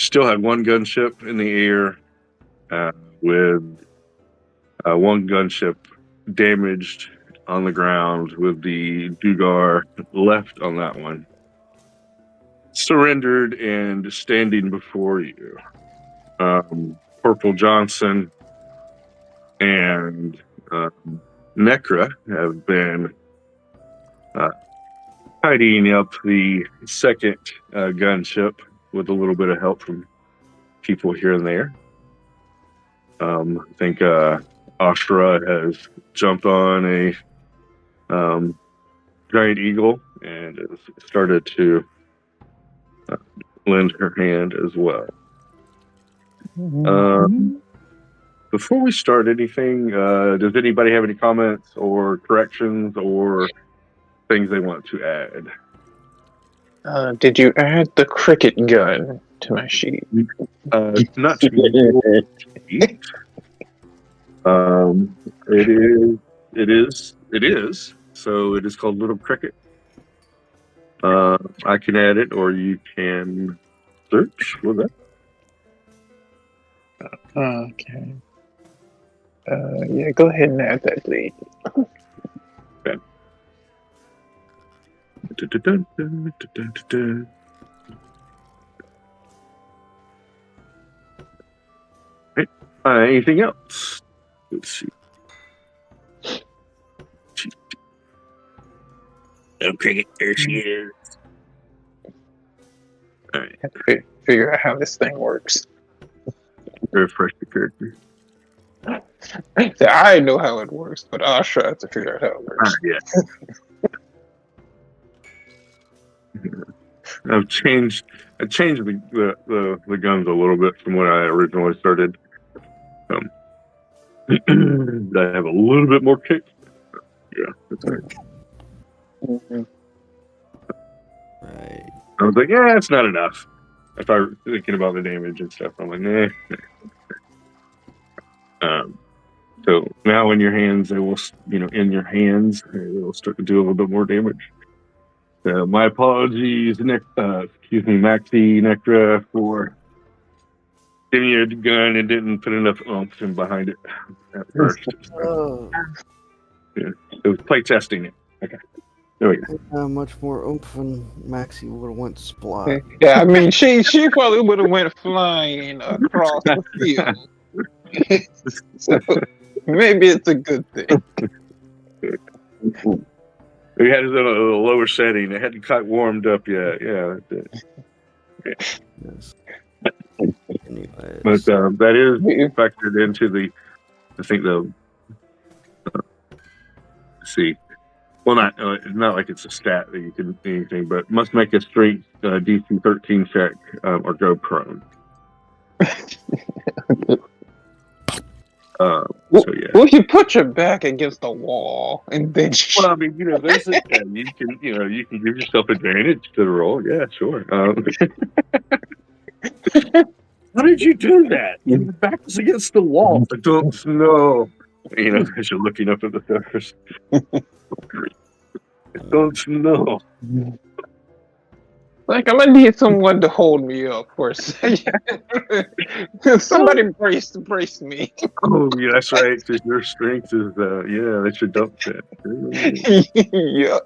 still had one gunship in the air, with one gunship damaged on the ground, with the Dugar left on that one, surrendered and standing before you. Corporal Johnson and Necra have been tidying up the second gunship with a little bit of help from people here and there. I think Ashra has jumped on a giant eagle and has started to lend her hand as well. Before we start anything, does anybody have any comments or corrections or things they want to add? Did you add the cricket gun to my sheet? Not to your sheet. It is. So it is called Little Cricket. I can add it, or you can search for that. Okay. Yeah, go ahead and add that, please. Okay. Anything else? Let's see. Oh, Cricket, there she is. All right. Have to figure out how this thing works. Refresh the character. I know how it works, but I'll try to figure out how it works. Yeah. I've changed the guns a little bit from when I originally started. I have a little bit more kick. Yeah, that's right. Mm-hmm. Right. I was like, yeah, it's not enough. I started thinking about the damage and stuff. I'm like, nah. So now in your hands, they will, in your hands, they will start to do a little bit more damage. My apologies, Maxi Necra, for giving you a gun and didn't put enough oomph in behind it at first. Oh, Yeah, it was play testing it. Okay, there we go. much more oomph when Maxie would have went splat. Yeah, I mean, she probably would have went flying across the field. So maybe it's a good thing. We had it in a lower setting. It hadn't quite warmed up yet. Yeah, that's it. Yes. Anyways. But that is factored into the. I think the. Let's see. Well, not like it's a stat that you can do anything, but must make a strength DC 13 check or go prone. So yeah. Well, you put your back against the wall and then. Well, I mean, there's a, you can give yourself advantage to the roll. Yeah, sure. How did you do that? Your back was against the wall. I don't know. As you're looking up at the surface. I don't know. Like, I'm gonna need someone to hold me up for a second. Somebody brace me. Oh, yeah, that's right. Because your strength is, that's your dump set. Yeah.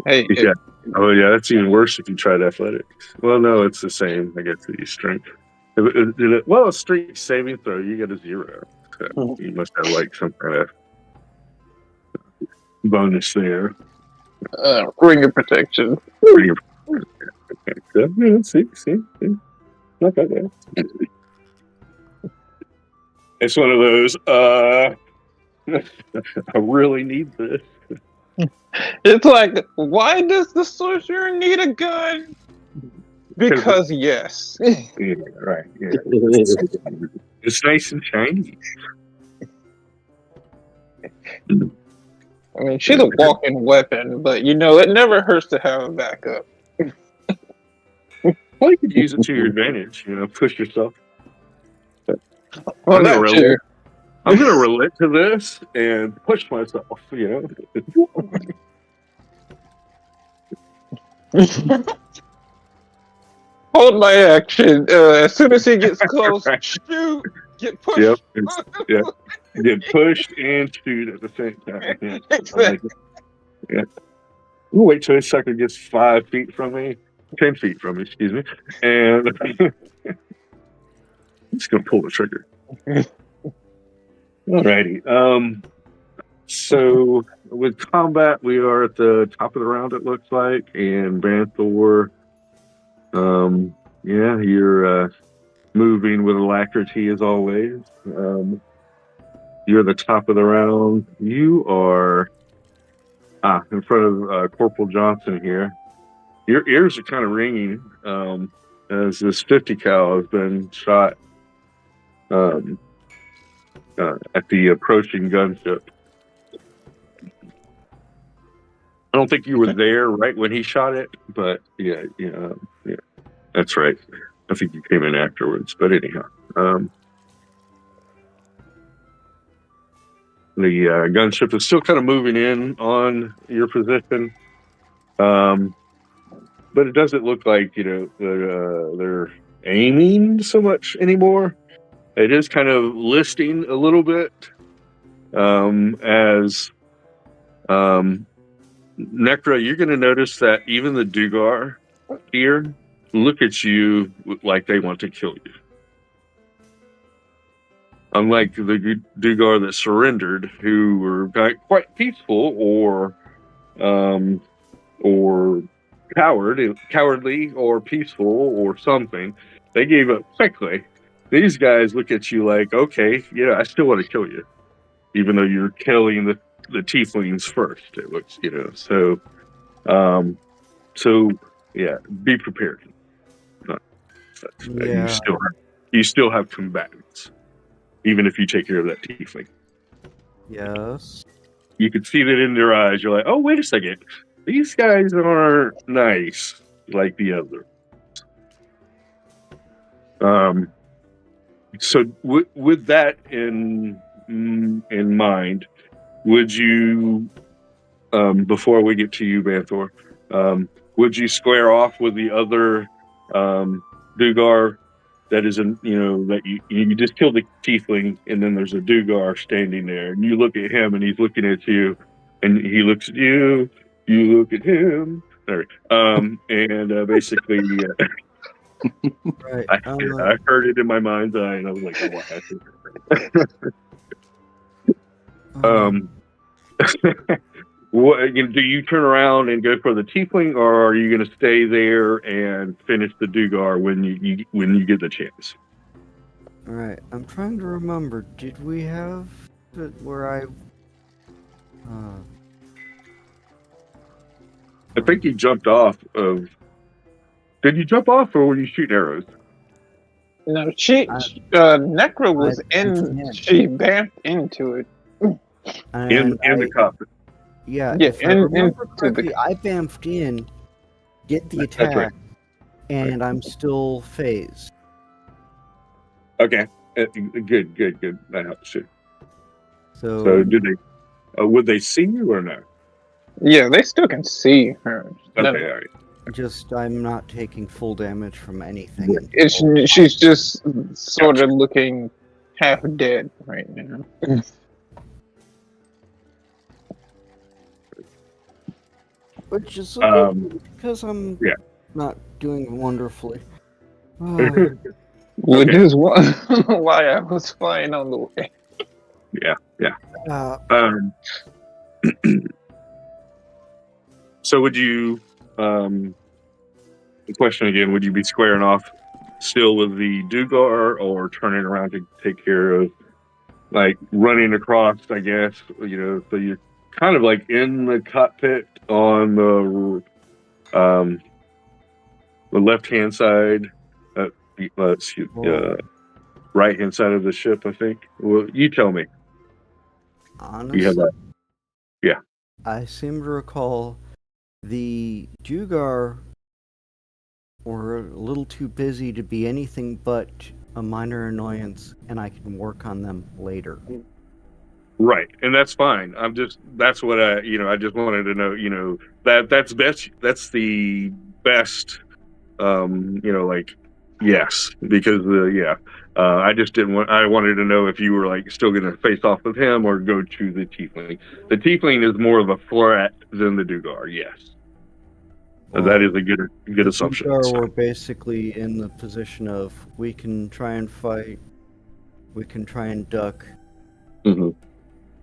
Hey. Yeah. Oh, yeah, that's even worse if you tried athletics. Well, no, it's the same. I guess the strength. Well, a strength saving throw, you get a 0. So you must have like some kind of bonus there. Ring of protection. Okay, good. Yeah, see. Not that bad. It's one of those, I really need this. It's like, why does the sorcerer need a gun? Because yes. Yeah, right. Yeah. It's nice and shiny. I mean, she's a walking weapon, but it never hurts to have a backup. Well, you could use it to your advantage. Push yourself. Well, I'm not true. I'm going to relate to this and push myself. Hold my action. As soon as he gets close, Right. shoot. Get pushed. Yep. Yeah. Get pushed and shoot at the same time. Yeah. I like it. Yeah. We'll wait till this sucker gets 5 feet from me, 10 feet from me, excuse me, and I'm just gonna pull the trigger. Alrighty. So with combat, we are at the top of the round. It looks like, and Banthor. Yeah, you're moving with alacrity as always. You're at the top of the round. You are in front of Corporal Johnson here. Your ears are kind of ringing as this 50 cal has been shot at the approaching gunship. I don't think you were there right when he shot it, but yeah, that's right. I think you came in afterwards, but anyhow. The gunship is still kind of moving in on your position, but it doesn't look like they're aiming so much anymore. It is kind of listing a little bit as Necra. You're going to notice that even the Dugar here look at you like they want to kill you. Unlike the Dugar that surrendered, who were quite peaceful or cowardly or peaceful or something, they gave up quickly. These guys look at you like, okay, I still want to kill you, even though you're killing the tieflings first. It looks, so yeah, be prepared. Yeah. You still have combatants. Even if you take care of that tiefling. Yes. You could see that in their eyes. You're like, oh, wait a second. These guys aren't nice like the other. So with that in mind, would you, before we get to you, Banthor, would you square off with the other Dugar? That is, that you just killed the tiefling, and then there's a Dugar standing there, and you look at him, and he's looking at you, and he looks at you. You look at him. And basically, Right. I heard it in my mind's eye, and I was like, "Oh, what happened?" What do you turn around and go for the tiefling, or are you going to stay there and finish the Dugar when you get the chance? All right. I'm trying to remember. Did we have it where I? I think you jumped off of. Did you jump off, or were you shooting arrows? No, Necro was she bamped into it. In the cockpit. Yeah, yeah, if I remember correctly, I bamfed in, did the attack, right. and I'm still phased. Okay, good. That helps you. So did they? Would they see you or no? Yeah, they still can see her. Okay, all right. just I'm not taking full damage from anything. She's just sort of looking half dead right now. Which is okay because I'm not doing wonderfully. Which is why I was flying on the way. Yeah. So would you? The question again: would you be squaring off still with the Dugar, or turning around to take care of, like, running across? I guess so you're kind of like in the cockpit on the left-hand side, right-hand side of the ship, I think. Well, you tell me. Honestly, you have that. Yeah. I seem to recall the Dugar were a little too busy to be anything but a minor annoyance, and I can work on them later. Right, and that's fine. That's what I just wanted to know, that's best. That's the best. Yes, because I just didn't want. I wanted to know if you were like still going to face off with him or go to the tiefling. The tiefling is more of a threat than the Dugar. Yes, that is a good assumption. We're basically in the position of we can try and fight, we can try and duck,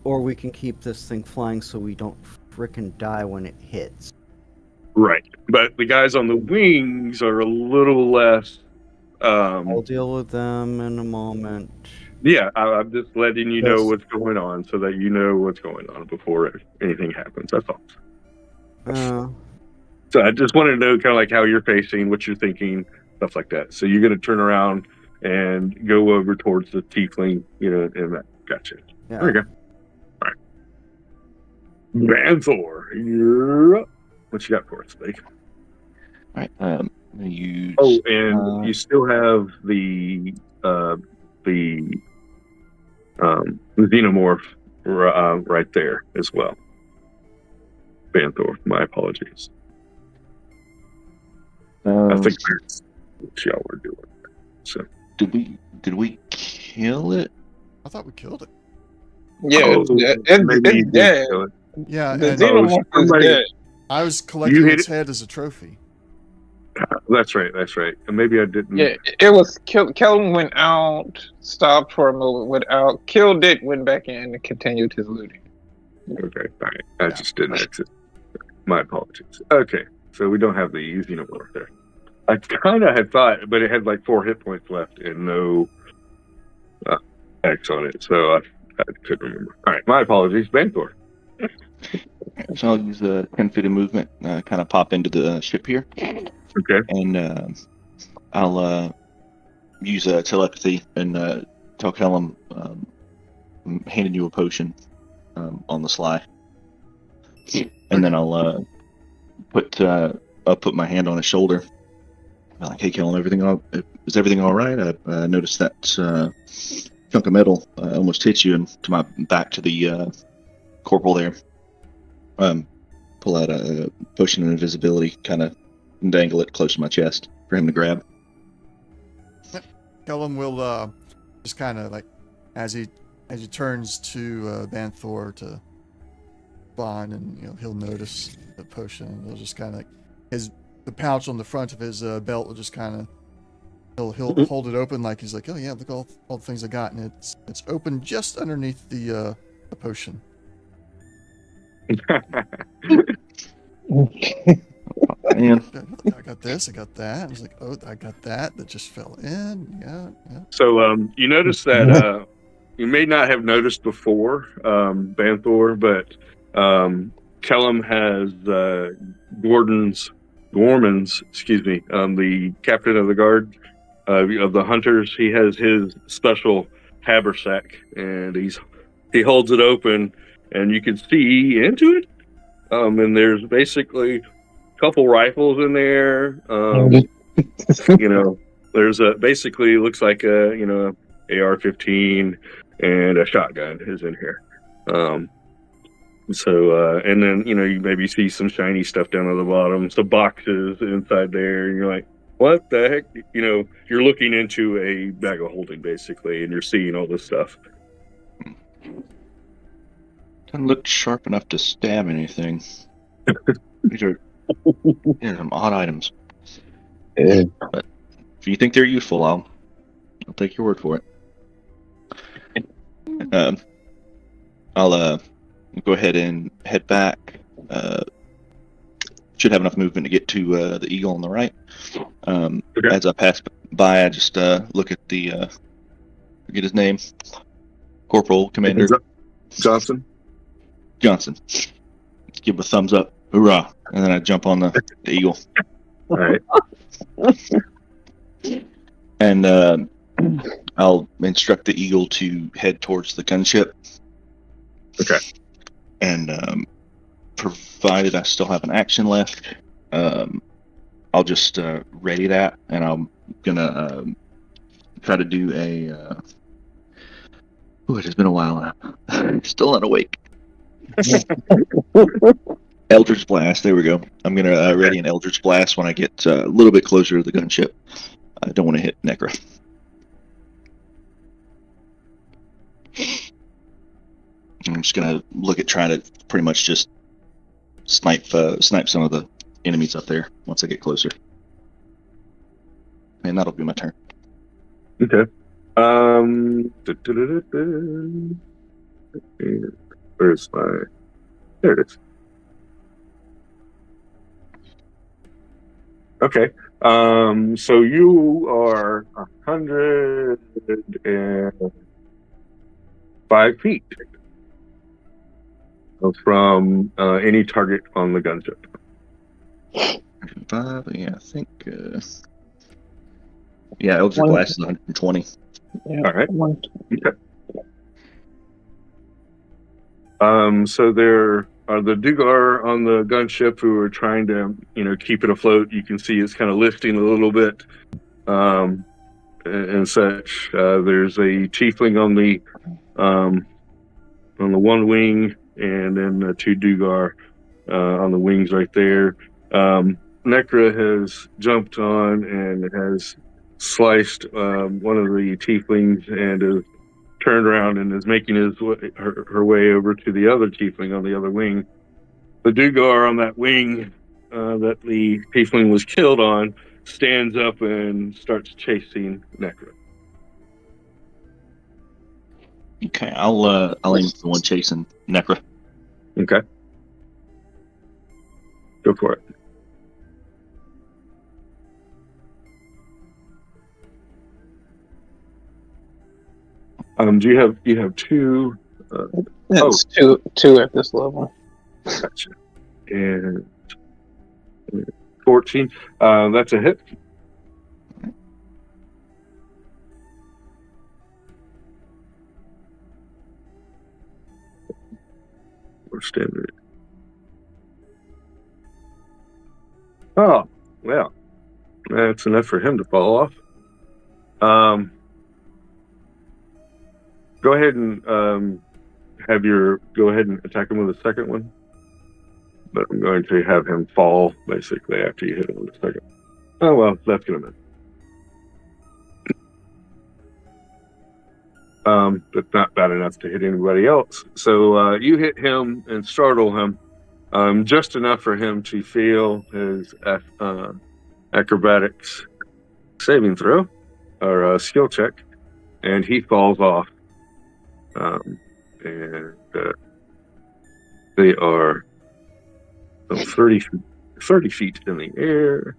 or we can keep this thing flying so we don't frickin' die when it hits. Right, but the guys on the wings are a little less. I'll deal with them in a moment. Yeah, I'm just letting you know what's going on so that you know what's going on before anything happens. That's all. So I just wanted to know kind of like how you're facing, what you're thinking, stuff like that. So you're going to turn around and go over towards the tiefling, and that. Gotcha. Yeah. There you go. All right. Banthor, you're up. What you got for us, Blake? All right. You. Oh, and you still have the xenomorph right there as well. Banthor, my apologies. I think that's what y'all were doing. So did we kill it? I thought we killed it. Yeah, it's dead. Yeah, The and xenomorph is dead. I was collecting its head as a trophy. That's right. And maybe I didn't. Yeah, it was killed. Kelvin went out, stopped for a moment, went out, killed it, went back in, and continued his looting. Okay, fine. I just didn't exit. My apologies. Okay, so we don't have the xenomorph there. I kind of had thought, but it had like 4 hit points left and no X on it, so I couldn't remember. All right, my apologies. Banthor. So I'll use the 10 feet of movement, kind of pop into the ship here. Okay. And I'll use telepathy and tell Kellum I'm handing you a potion on the sly. And then I'll put my hand on his shoulder. I'm like, hey, Kellum, is everything all right? I noticed that chunk of metal almost hit you and to my back to the corporal there. Pull out a potion of invisibility, kind of dangle it close to my chest for him to grab. Kellum will just kind of like as he turns to Banthor to bond, and he'll notice the potion. He'll just kind of like the pouch on the front of his belt will just kind of he'll hold it open like he's like, oh yeah, look all the things I got, and it's open just underneath the potion. Man. I got this, I got that. I was like, oh, I got that just fell in. Yeah. So you notice that you may not have noticed before, Banthor, but Kellum has Gorman's, the captain of the guard of the hunters. He has his special haversack, and he holds it open, and you can see into it. And there's basically a couple rifles in there. There's basically looks like a AR-15 and a shotgun is in here. And then you maybe see some shiny stuff down at the bottom, some boxes inside there, and you're like, what the heck? You're looking into a bag of holding basically, and you're seeing all this stuff. Doesn't look sharp enough to stab anything. These are some odd items. Yeah. But if you think they're useful, I'll take your word for it. I'll go ahead and head back. Should have enough movement to get to the eagle on the right. Okay. As I pass by, I just look at forget his name, Corporal Commander Johnson. Give him a thumbs up, hoorah! And then I jump on the eagle. All right. And I'll instruct the eagle to head towards the gunship. Okay. And provided I still have an action left, I'll just ready that, and I'm gonna try to do a. It has been a while now. Still not awake. Eldritch Blast. There we go. I'm gonna ready an Eldritch Blast when I get a little bit closer to the gunship. I don't want to hit Necra. I'm just gonna look at trying to pretty much just snipe some of the enemies up there once I get closer. And that'll be my turn. Okay. Where's my? There it is. Okay. So you are 105 feet from any target on the gunship. 5, yeah, I think. Yeah, Eldritch Blast is 120. Yeah, All right. 120. Okay. So there are the Dugar on the gunship who are trying to, keep it afloat. You can see it's kind of lifting a little bit, and such. There's a tiefling on the one wing, and then 2 Dugar on the wings right there. Necra has jumped on and has sliced one of the tieflings and is turned around and is making her way over to the other tiefling on the other wing. The Dugar on that wing that the tiefling was killed on stands up and starts chasing Necra. Okay, I'll aim for the one chasing Necra. Okay. Go for it. Do you have 2? That's two at this level. Gotcha. And 14. That's a hit. Or standard. Oh, well, that's enough for him to fall off. Go ahead and go ahead and attack him with a second one. But I'm going to have him fall basically after you hit him with a second. Oh well, that's gonna miss. But not bad enough to hit anybody else. So you hit him and startle him, just enough for him to fail his acrobatics saving throw or skill check, and he falls off. And they are 30 feet in the air.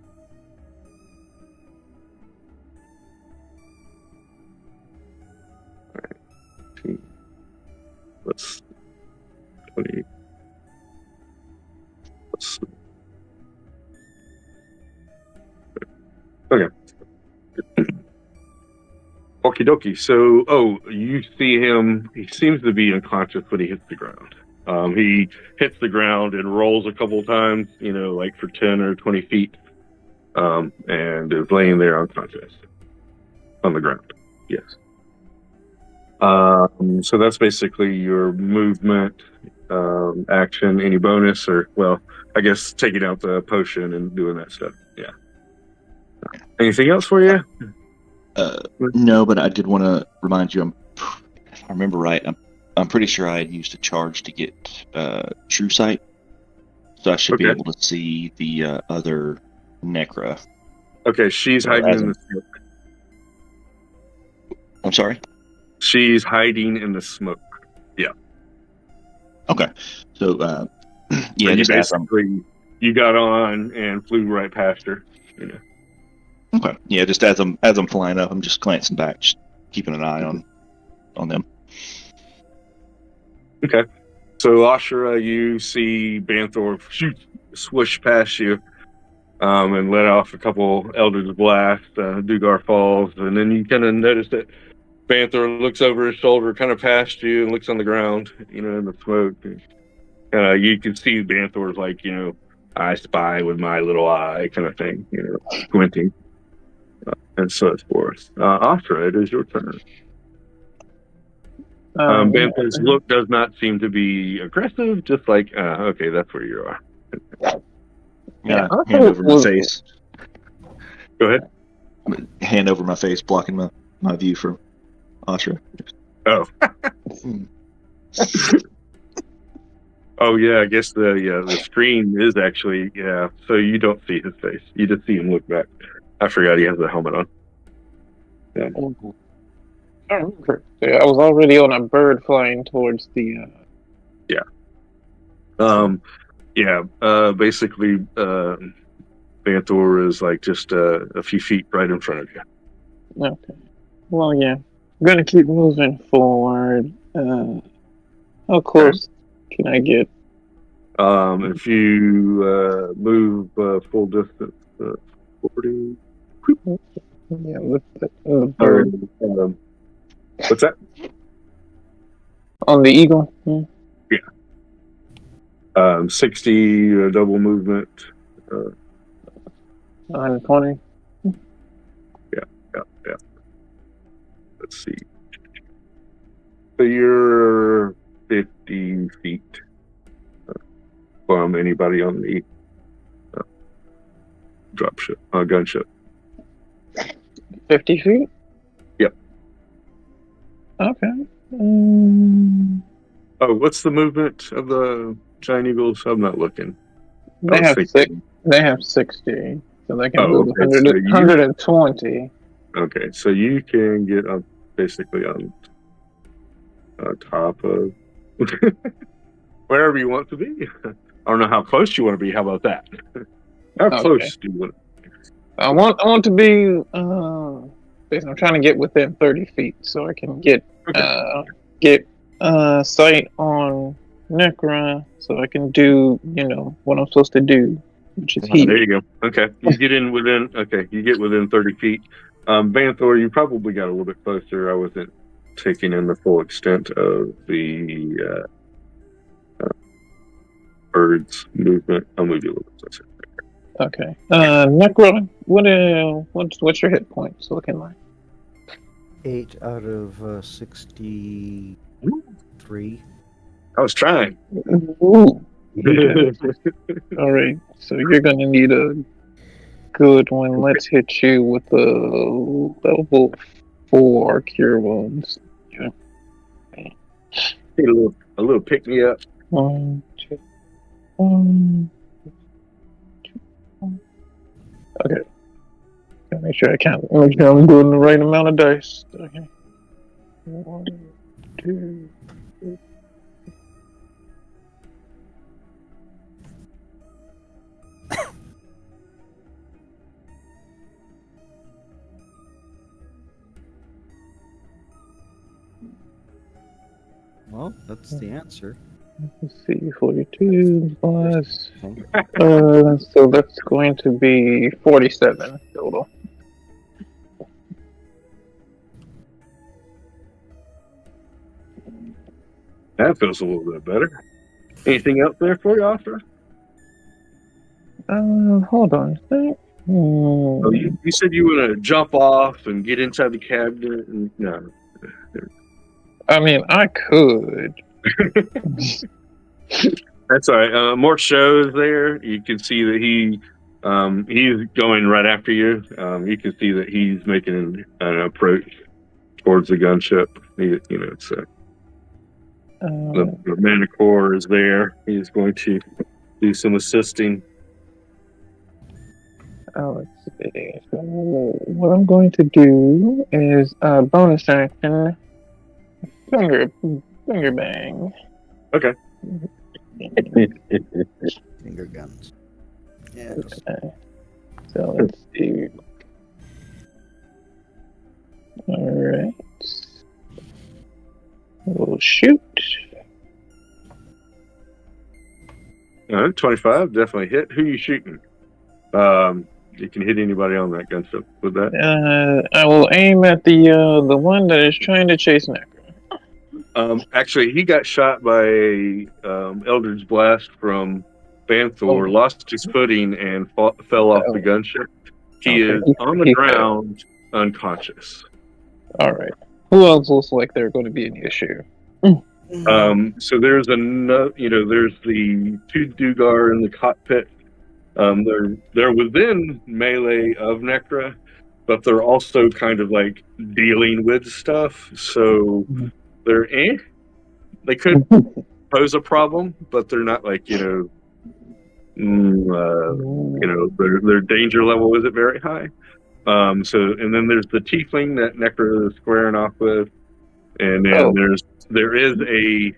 Let's 20. Okay. Okie dokie. So, you see him. He seems to be unconscious when he hits the ground. He hits the ground and rolls a couple times, like for 10 or 20 feet, and is laying there unconscious on the ground. Yes. So that's basically your movement, action. Any bonus I guess taking out the potion and doing that stuff. Yeah. Anything else for you? No, but I did want to remind you. If I remember right, I'm pretty sure I had used a charge to get True Sight, so I should be able to see the other Necra. Okay, she's hiding in the smoke. I'm sorry? She's hiding in the smoke. Yeah. Okay. So, yeah, you basically you got on and flew right past her. Okay. Yeah, just as I'm flying up, I'm just glancing back, just keeping an eye on them. Okay. So Ashura, you see Banthor swoosh past you, and let off a couple Eldritch blasts. Dugar falls, and then you kind of notice that Banthor looks over his shoulder, kind of past you, and looks on the ground, in the smoke. You can see Banthor's like, I spy with my little eye kind of thing, squinting, and so forth. Ashura, it is your turn. Banthor's look does not seem to be aggressive, just like, okay, that's where you are. Yeah, I hand thought over my it was- face. Go ahead. Hand over my face, blocking my view from Asha. Oh. Hmm. Oh yeah, I guess the screen is actually so you don't see his face. You just see him look back. I forgot he has the helmet on. I remember. Yeah, I was already on a bird flying towards the. Basically Banthor is like just a few feet right in front of you. Okay. Well, yeah. I'm gonna keep moving forward. How close can I get? If you move full distance 40 Yeah, with the or bird what's that? on the eagle. 60 double movement. 120. Yeah. Let's see. So you're 50 feet from anybody on the gunship. 50 feet. Yep. Okay. Oh, what's the movement of the giant eagles? I'm not looking. They I was have thinking- They have 60, so they can Oh, move okay, 100, so you- 120. Okay, so you can get up basically on top of wherever you want to be. I don't know how close you want to be. How about that? How Okay. close do you want? I want to be. I'm trying to get within 30 feet so I can get sight on Necra, so I can do what I'm supposed to do, which is heal. There you go. Okay, you get in within. Okay, you get within 30 feet. Banthor, you probably got a little bit closer. I wasn't taking in the full extent of the bird's movement. I'll move you a little bit closer. Okay. Necra, what's your hit points looking like? 8 out of 63. I was trying. Ooh. All right. So you're gonna need a good one. Let's hit you with a level 4 cure wounds. Need a little pick me up. 1, 2, 1. Okay. Gotta make sure I'm doing the right amount of dice. Okay. 1, 2. Well, that's the answer. Let's see, 42 plus. So that's going to be 47 total. That feels a little bit better. Anything else there for you, Oscar? Hold on a sec. Oh, you said you want to jump off and get inside the cabinet, and no. I mean, I could. That's all right. More shows there. You can see that he's going right after you. You can see that he's making an approach towards the gunship. So the Manicore is there. He's going to do some assisting. Let's see. So what I'm going to do is bonus action finger bang. Okay. Finger guns. Yes. Okay. So let's see. All right. We'll shoot. 25, definitely hit. Who are you shooting? You can hit anybody on that gunship with that. I will aim at the one that is trying to chase Necro. Actually, he got shot by Eldritch Blast from Banthor, lost his footing, and fell off the gunship. He is on the ground, unconscious. All right. Who else looks like they're going to be an issue? So there's there's the two Dugar in the cockpit. They're within melee of Necra, but they're also kind of like dealing with stuff. So they're they could pose a problem, but they're not like their danger level isn't very high. And then there's the tiefling that Necra is squaring off with, and then there is a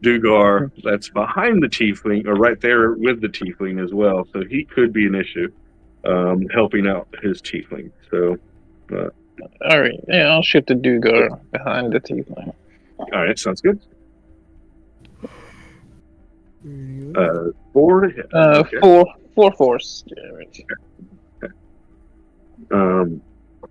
Dugar that's behind the tiefling, or right there with the tiefling as well. So he could be an issue, helping out his tiefling. So, All right, yeah, I'll shoot the Dugar behind the tiefling. all right, sounds good. 4 to hit. Okay. Four force damage.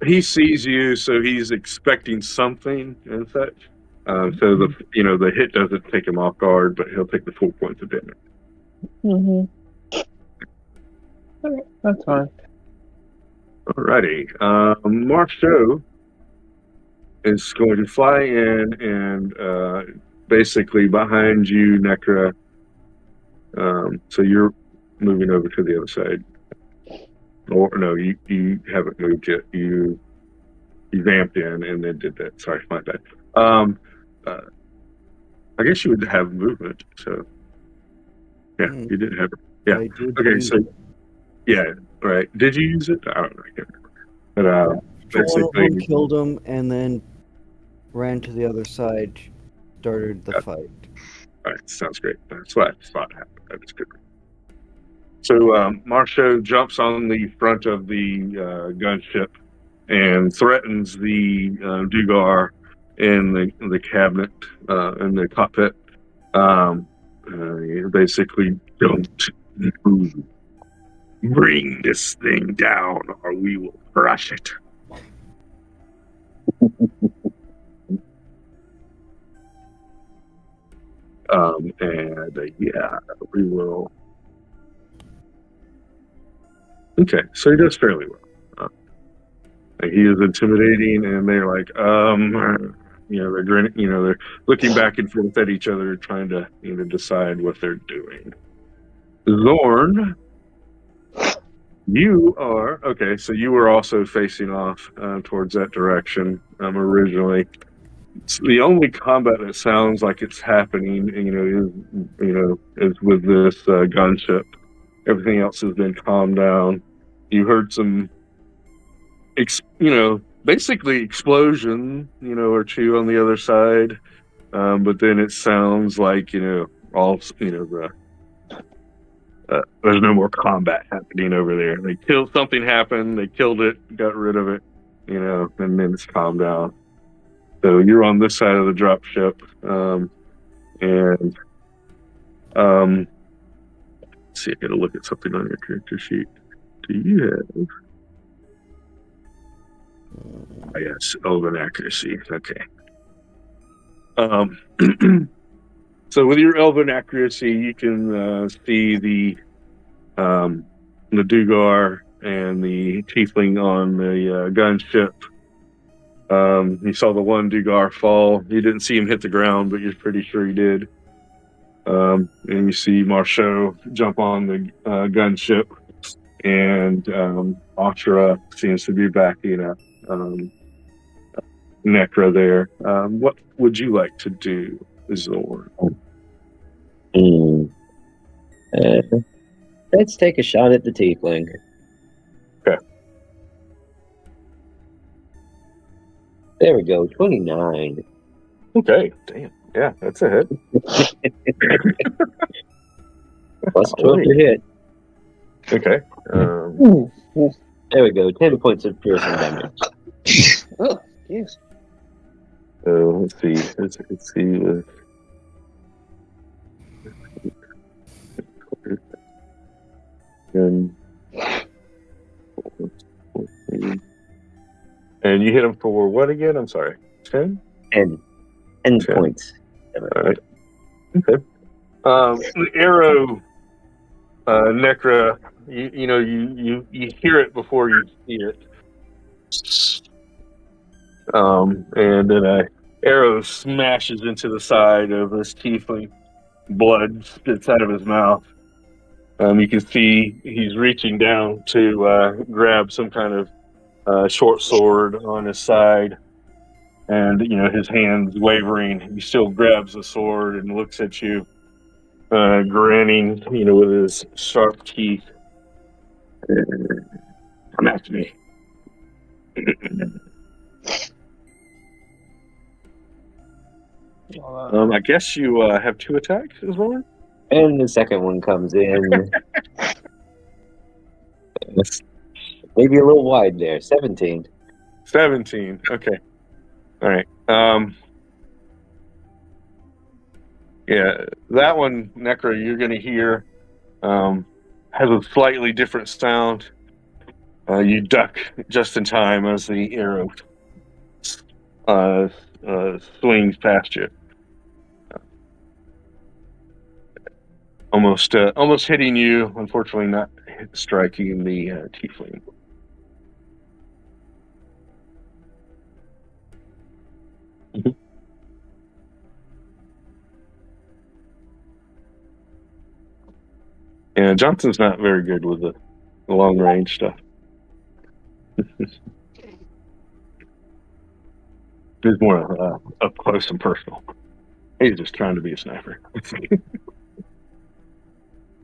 He sees you, so he's expecting something and such. So the hit doesn't take him off guard, but he'll take the 4 points of damage. Mm-hmm. Okay, that's fine. Alrighty. Marceau is going to fly in and basically behind you, Necra. So you're moving over to the other side. Or no, you haven't moved yet. You vamped in and then did that. Sorry, my bad. I guess you would have movement. So yeah, you did have it. Yeah. I did Okay. use So it. yeah, right. Did you use it? I don't know. I can't remember. But One of basically, them killed him and then ran to the other side, started the fight. all right, sounds great. That's what I thought happened. That is good. So Marceau jumps on the front of the gunship and threatens the Dugar in the cabinet in the cockpit. Basically, don't move. Bring this thing down, or we will crush it. We will. Okay, so he does fairly well. He is intimidating, and they're like, they're grinning, they're looking back and forth at each other, trying to, decide what they're doing. Zorn, you are okay. So you were also facing off towards that direction originally. It's the only combat that sounds like it's happening, is with this gunship. Everything else has been calmed down. You heard some, basically explosion, or two on the other side. But then it sounds like, there's no more combat happening over there. Something happened, they killed it, got rid of it, and then it's calmed down. So you're on this side of the drop ship, let's see, I gotta look at something on your character sheet. Do you have? Oh, yes, Elven accuracy. Okay. So with your Elven accuracy, you can see the Dugar and the Tiefling on the gunship. You saw the one Dugar fall. You didn't see him hit the ground, but you're pretty sure he did. And you see Marceau jump on the gunship, and Ashra seems to be backing up Necra there. What would you like to do, Zor? Let's take a shot at the tiefling. Okay. There we go, 29. Okay, damn. Yeah, that's a hit. Plus 12 to hit. Okay. There we go, 10 points of piercing damage. Oh, yes. So let's see. Let's see. And you hit him for what again? I'm sorry. 10? 10 points. All right. Okay. The arrow, Necra, you hear it before you see it. And then arrow smashes into the side of this tiefling. Blood spits out of his mouth. You can see he's reaching down to grab some kind of short sword on his side, and his hands wavering. He still grabs the sword and looks at you, grinning, with his sharp teeth. Come after me. I guess you have 2 attacks as well. And the second one comes in. Maybe a little wide there. 17. 17. Okay. All right. Yeah, that one, Necro, you're going to hear has a slightly different sound. You duck just in time as the arrow swings past you. Almost hitting you. Unfortunately, not striking the tiefling. Yeah, Johnson's not very good with the long range stuff. He's more up close and personal. He's just trying to be a sniper.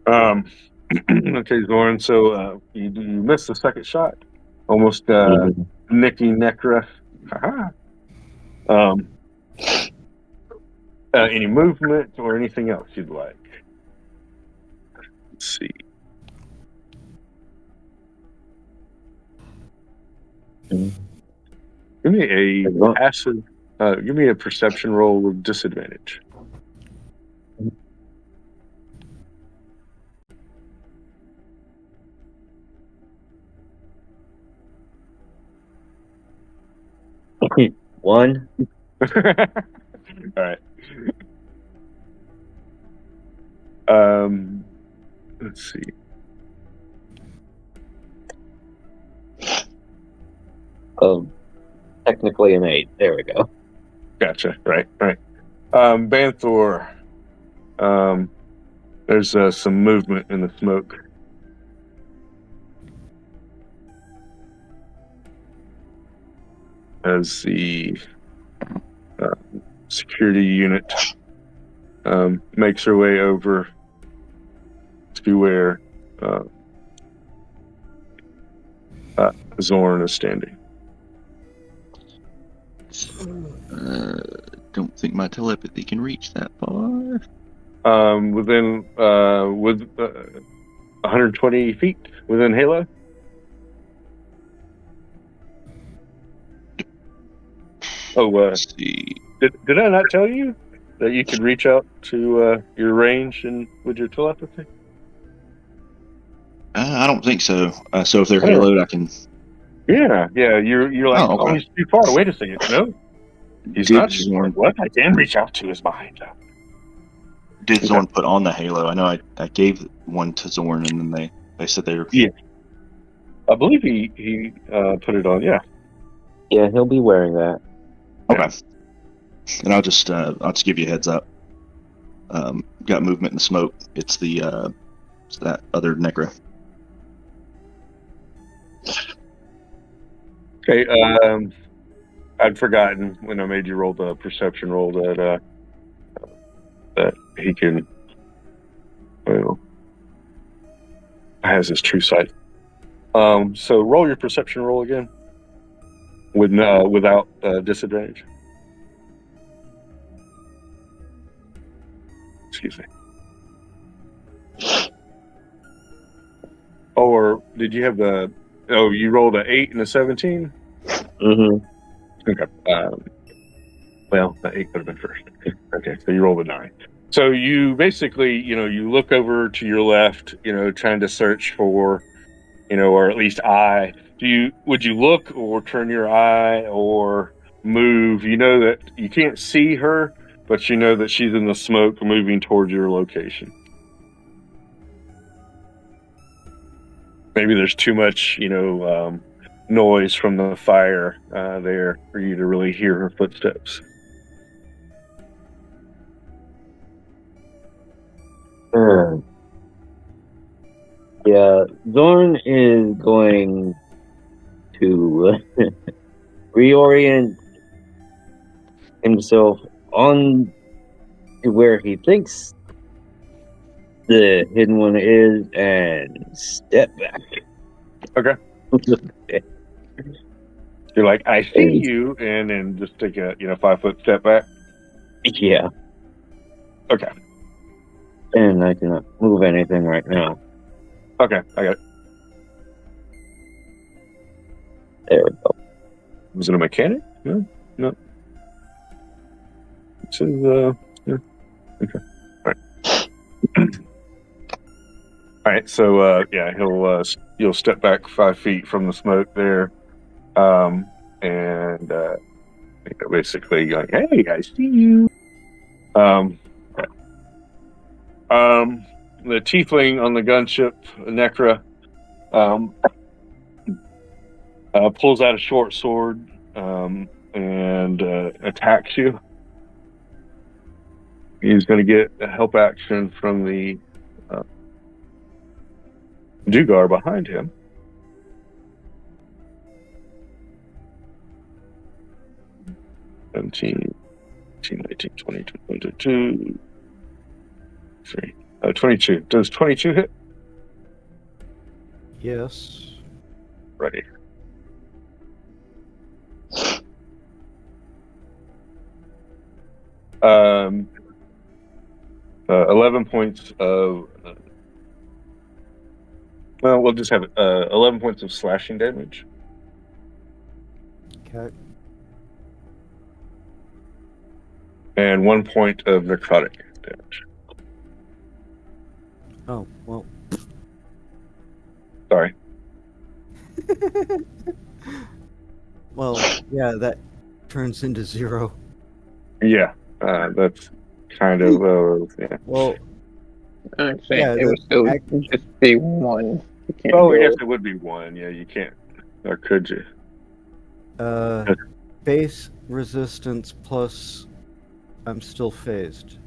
Okay, Zoran. So you missed the second shot, almost nicking Necra. Any movement or anything else you'd like? Let's see. Give me a passive. Give me a perception roll with disadvantage. One. All right. Let's see. Technically an 8. There we go. Gotcha. Right. Banthor. There's some movement in the smoke. As the security unit makes her way over to where Zorn is standing. Don't think my telepathy can reach that far. Within 120 feet within Halo. Oh, Let's see. did I not tell you that you could reach out to your range and with your telepathy? I don't think so. So if they're haloed, I can. Yeah. You're like, okay. he's too far. Wait a second. No, he's Did not. Zorn, What? I can reach out to his mind. did Zorn put on the halo? I know I gave one to Zorn, and then they said they were. Yeah. I believe he put it on. Yeah. Yeah, he'll be wearing that. Okay. And I'll just give you a heads up. Got movement in the smoke. It's that other Necro. Okay. I'd forgotten when I made you roll the perception roll that he can. Well, has his true sight. So roll your perception roll again. Without disadvantage. Excuse me. Or did you have the? Oh, you rolled an 8 and a 17. Mm-hmm. Okay. Well, the 8 could have been first. Okay, so you rolled a 9. So you basically, you look over to your left, trying to search for, or at least eye. Would you look or turn your eye or move? You know that you can't see her, but you know that she's in the smoke moving towards your location. Maybe there's too much, noise from the fire there for you to really hear her footsteps. Yeah, Zorn is going to reorient himself on to where he thinks the hidden one is and step back. Okay. You're like, I see you, and then just take a 5-foot step back. Yeah, Okay. and I cannot move anything right now. Okay, I got it. There we go. Was it a mechanic? No. This is yeah. Okay. All right. All right. So yeah, you'll step back 5 feet from the smoke there, and basically going, hey, I see you. The tiefling on the gunship, Necra, pulls out a short sword and attacks you. He's going to get a help action from the Dugar behind him. $17, 19, 20, 22, 22. Does 22 hit? Yes. Ready. Um, 11 points of. Well, we'll just have 11 points of slashing damage. Okay. And 1 point of necrotic damage. Oh, well. Sorry. Well, yeah, that turns into 0. Yeah, that's kind of yeah. Well, Actually, Yeah, it would still just be 1. You can't Oh, I go. guess it would be 1. Yeah, you can't. Or could you? base resistance plus I'm still phased.